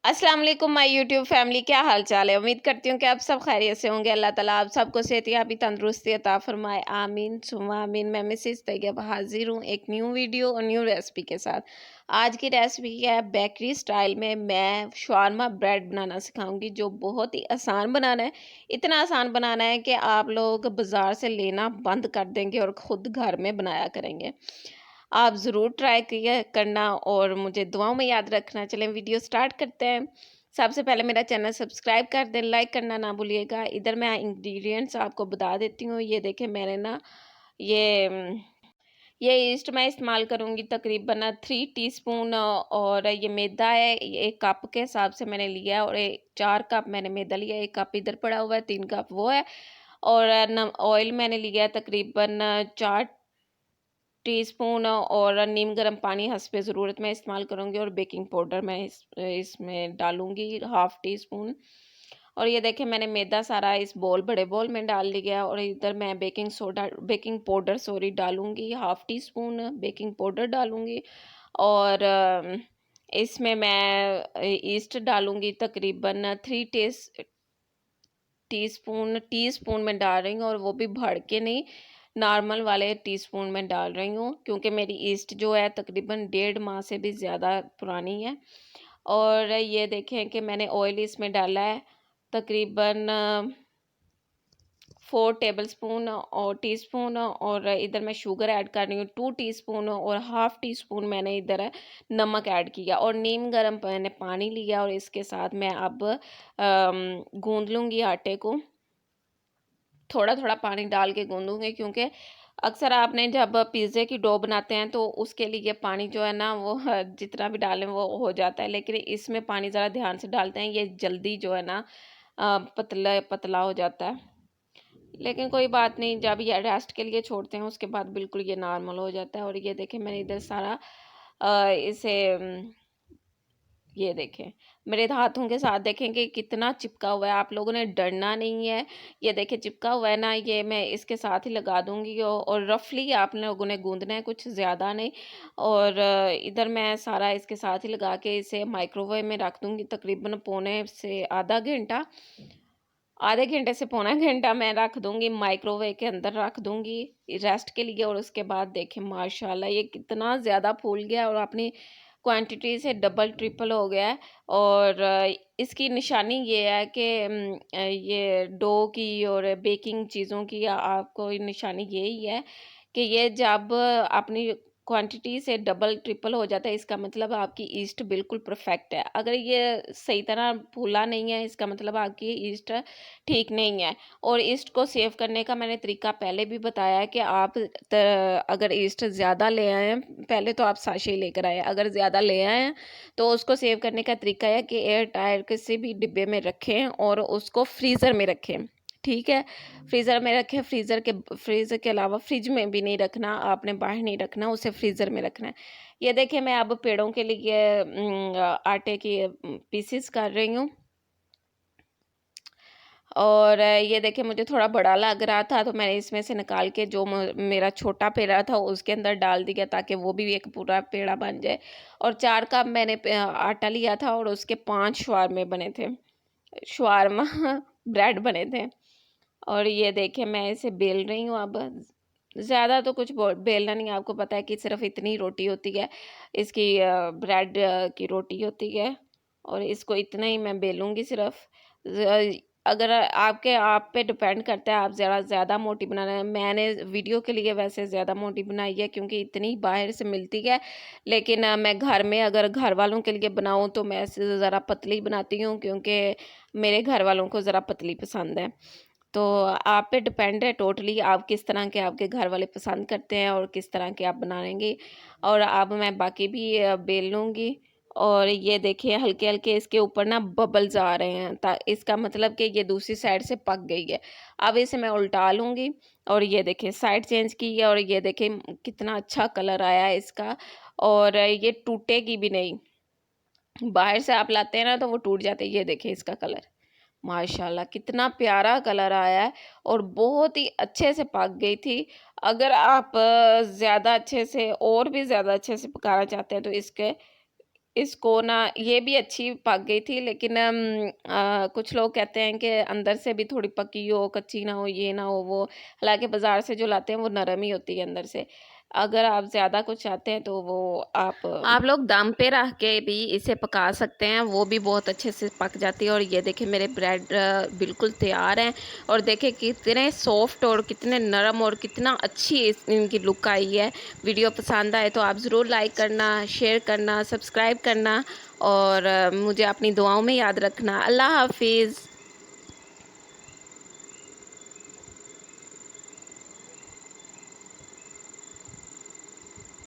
अस्सलाम वालेकुम my YouTube family, क्या हाल चाल है। उम्मीद करती हूँ कि आप सब खैरियत से होंगे। अल्लाह ताला आप सबको सेहतियाबी तंदुरुस्ती अता फरमाए, आमीन सुम्मा आमीन। मैं मिसेस तैयब हाजिर हूँ एक न्यू वीडियो और न्यू रेसिपी के साथ। आज की रेसिपी है बेकरी स्टाइल में मैं शवारमा ब्रेड बनाना सिखाऊंगी, जो बहुत ही आसान बनाना है। इतना आसान बनाना है कि आप लोग बाज़ार से लेना बंद कर देंगे और ख़ुद घर में बनाया करेंगे। आप ज़रूर ट्राई किया करना और मुझे दुआओं में याद रखना। चलें वीडियो स्टार्ट करते हैं। सबसे पहले मेरा चैनल सब्सक्राइब कर दें, लाइक करना ना भूलिएगा। इधर मैं इंग्रेडिएंट्स आपको बता देती हूँ। ये देखें, मैंने ना ये उम, ये ईस्ट मैं इस्तेमाल करूँगी तकरीबन 3 टीस्पून, और ये मैदा है, ये 1 कप के हिसाब से मैंने लिया है, और 4 कप मैंने मैदा लिया है। 1 कप इधर पड़ा हुआ है, 3 कप वो है। और न ऑयल मैंने लिया है तकरीबन 4 टीस्पून, और नीम गर्म पानी हस्बे ज़रूरत मैं इस्तेमाल करूँगी, और बेकिंग पाउडर मैं इसमें डालूँगी 1/2 टीस्पून। और ये देखें, मैंने मैदा सारा इस बड़े बोल में डाल लिया, और इधर मैं बेकिंग पाउडर डालूँगी 1/2 टीस्पून बेकिंग पाउडर डालूँगी। और इसमें मैं ईस्ट डालूँगी तकरीबन 3 टीस्पून में डाल रही हूँ, और वो भी भर के नहीं, नॉर्मल वाले टीस्पून में डाल रही हूँ, क्योंकि मेरी ईस्ट जो है तकरीबन 1.5 माह से भी ज़्यादा पुरानी है। और ये देखें कि मैंने ऑयल इसमें डाला है तकरीबन 4 टेबलस्पून और टीस्पून, और इधर मैं शुगर ऐड कर रही हूँ 2 टीस्पून, और 1/2 टीस्पून मैंने इधर नमक ऐड किया, और नीम गर्म मैंने पानी लिया, और इसके साथ मैं अब गूंद लूँगी आटे को। थोड़ा-थोड़ा पानी डाल के गूँदूँगी, क्योंकि अक्सर आपने जब पिज़्ज़े की डो बनाते हैं तो उसके लिए पानी जो है ना वो जितना भी डालें वो हो जाता है, लेकिन इसमें पानी ज़रा ध्यान से डालते हैं, ये जल्दी जो है ना पतला पतला हो जाता है। लेकिन कोई बात नहीं, जब ये रेस्ट के लिए छोड़ते हैं उसके बाद बिल्कुल ये नॉर्मल हो जाता है। और ये देखें, मैंने इधर सारा इसे ये देखें, मेरे हाथों के साथ देखें कि कितना चिपका हुआ है। आप लोगों ने डरना नहीं है। ये देखें चिपका हुआ है ना, ये मैं इसके साथ ही लगा दूँगी, और रफ़ली आप लोगों ने गूँदना है, कुछ ज़्यादा नहीं। और इधर मैं सारा इसके साथ ही लगा के इसे माइक्रोवेव में रख दूँगी तकरीबन पौने से आधे घंटे से पौना घंटा मैं रख दूँगी, माइक्रोवेव के अंदर रख दूँगी रेस्ट के लिए। और उसके बाद देखें, माशाल्लाह ये कितना ज़्यादा फूल गया और अपनी क्वांटिटी से डबल ट्रिपल हो गया है। और इसकी निशानी ये है कि ये डो की और बेकिंग चीज़ों की आपको निशानी यही है कि ये जब अपनी क्वांटिटी से डबल ट्रिपल हो जाता है, इसका मतलब आपकी ईस्ट बिल्कुल परफेक्ट है। अगर ये सही तरह फूला नहीं है, इसका मतलब आपकी ईस्ट ठीक नहीं है। और ईस्ट को सेव करने का मैंने तरीका पहले भी बताया है कि आप अगर ईस्ट ज़्यादा ले आए हैं, पहले तो आप साशे लेकर आए, अगर ज़्यादा ले आए हैं तो उसको सेव करने का तरीका है कि एयर टाइट किसी भी डिब्बे में रखें और उसको फ्रीज़र में रखें। ठीक है, फ्रीज़र में रखें। फ्रीज़र के अलावा फ्रिज में भी नहीं रखना, आपने बाहर नहीं रखना, उसे फ्रीज़र में रखना है। ये देखिए, मैं अब पेड़ों के लिए आटे की पीसेस कर रही हूँ। और ये देखिए, मुझे थोड़ा बड़ा लग रहा था तो मैंने इसमें से निकाल के जो मेरा छोटा पेड़ा था उसके अंदर डाल दिया, ताकि वो भी एक पूरा पेड़ा बन जाए। और 4 कप मैंने आटा लिया था और उसके 5 शवारमे बने थे, शवारमा ब्रेड बने थे। और ये देखिए, मैं इसे बेल रही हूँ अब। ज़्यादा तो कुछ बेलना नहीं है, आपको पता है कि सिर्फ इतनी रोटी होती है, इसकी ब्रेड की रोटी होती है, और इसको इतना ही मैं बेलूँगी सिर्फ। अगर आप पे डिपेंड करता है, आप ज़रा ज़्यादा मोटी बनाना है। मैंने वीडियो के लिए वैसे ज़्यादा मोटी बनाई है, क्योंकि इतनी बाहर से मिलती है। लेकिन मैं घर में अगर घर वालों के लिए बनाऊँ तो मैं इसे ज़रा पतली बनाती हूँ, क्योंकि मेरे घर वालों को ज़रा पतली पसंद है। तो आप पे डिपेंड है टोटली, आप किस तरह के आपके घर वाले पसंद करते हैं और किस तरह के आप बनाएँगे। और अब मैं बाकी भी बेल लूँगी। और ये देखिए, हल्के-हल्के इसके ऊपर ना बबल्स आ रहे हैं, ता इसका मतलब कि ये दूसरी साइड से पक गई है। अब इसे मैं उल्टा लूँगी, और ये देखिए साइड चेंज की है, और ये देखिए कितना अच्छा कलर आया है इसका, और ये टूटेगी भी नहीं। बाहर से आप लाते हैं ना तो वो टूट जाते हैं। ये देखिए इसका कलर, माशाल्लाह कितना प्यारा कलर आया है, और बहुत ही अच्छे से पक गई थी। अगर आप ज़्यादा अच्छे से और भी ज़्यादा अच्छे से पकाना चाहते हैं तो इसके इसको ना ये भी अच्छी पक गई थी, लेकिन कुछ लोग कहते हैं कि अंदर से भी थोड़ी पकी हो, कच्ची ना हो, ये ना हो वो। हालाँकि बाज़ार से जो लाते हैं वो नरम ही होती है अंदर से। अगर आप ज़्यादा कुछ चाहते हैं तो वो आप लोग दम पे रख के भी इसे पका सकते हैं, वो भी बहुत अच्छे से पक जाती है। और ये देखिए मेरे ब्रेड बिल्कुल तैयार हैं, और देखिए कितने सॉफ्ट और कितने नरम और कितना अच्छी इनकी लुक आई है। वीडियो पसंद आए तो आप ज़रूर लाइक करना, शेयर करना, सब्सक्राइब करना, और मुझे अपनी दुआओं में याद रखना। अल्लाह हाफ़िज़।